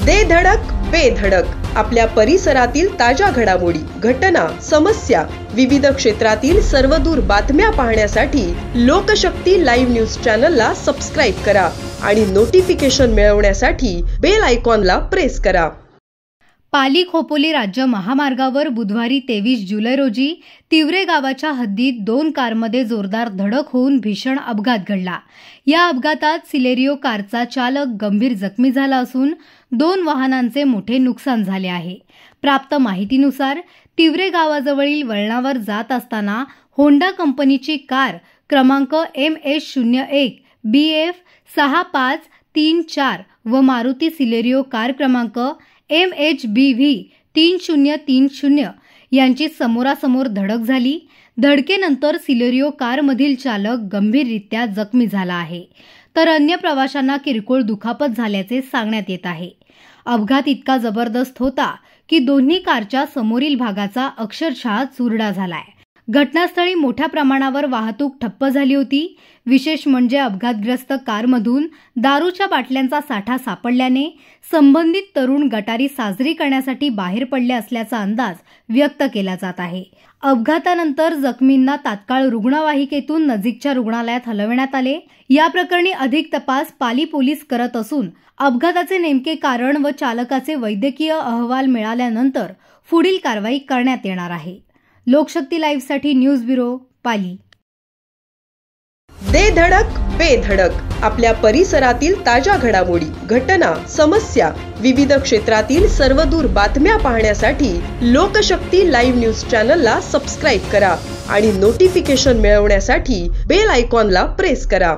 दे धडक बेधडक आपल्या परिसरातील ताज्या घडामोडी, घटना, समस्या, विविध क्षेत्रातील सर्वदूर बातम्या पाहण्यासाठी लोकशक्ती लाईव्ह न्यूज चॅनलला सबस्क्राईब करा आणि नोटिफिकेशन मिळवण्यासाठी बेल आयकॉनला प्रेस करा। पाली खोपोली राज्य महामार्गावर बुधवारी 23 जुलै रोजी तिवरे गावाच्या हद्दीत 2 कारमध्ये जोरदार धडक होऊन भीषण अपघात घडला। या अपघातात सिलेरियो कारचा चालक गंभीर जखमी झाला असून 2 वाहनांचे मोठे नुकसान झाले आहे। प्राप्त माहितीनुसार तिवरे गावाजवळील वळणावर जात असताना होंडा कंपनीची कार क्रमांक MS01 BF 6534 व मारुती सिलेरियो कार क्रमांक MHBV 3030 यांची समोरासमोर धडक झाली। धडकेनंतर सिलेरियो कारमधील चालक गंभीररित्या जखमी झाला आहे, तर अन्य प्रवाशांना किरकोळ दुखापत झाल्याचे सांगण्यात येत आहे। अपघात इतका जबरदस्त होता की दोन्ही कारच्या समोरील भागाचा अक्षरशः चुरडा झालाय। घटनास्थळी मोठ्या प्रमाणावर वाहतूक ठप्प झाली होती। विशेष म्हणजे अपघातग्रस्त कारमधून दारूच्या बाटल्यांचा साठा सापडल्याने संबंधित तरुण गटारी साजरी करण्यासाठी बाहेर पडले असल्याचा अंदाज व्यक्त केला जात आहे। अपघातानंतर जखमींना तात्काळ रुग्णवाहिकेतून नजीकच्या रुग्णालयात हलवण्यात आले। या प्रकरणी अधिक तपास पाली पोलीस करत असून अपघाताचे नेमके कारण व चालकाचे वैद्यकीय अहवाल मिळाल्यानंतर पुढील कारवाई करण्यात येणार आहे। लोकशक्ती लाईव्हसाठी न्यूज ब्युरो, पाली। दे धडक बेधडक आपल्या परिसरातील ताज्या घडामोडी, घटना, समस्या, विविध क्षेत्रातील सर्वदूर बातम्या पाहण्यासाठी लोकशक्ती लाईव्ह न्यूज चॅनलला सबस्क्राईब करा आणि नोटिफिकेशन मिळवण्यासाठी बेल आयकॉनला प्रेस करा।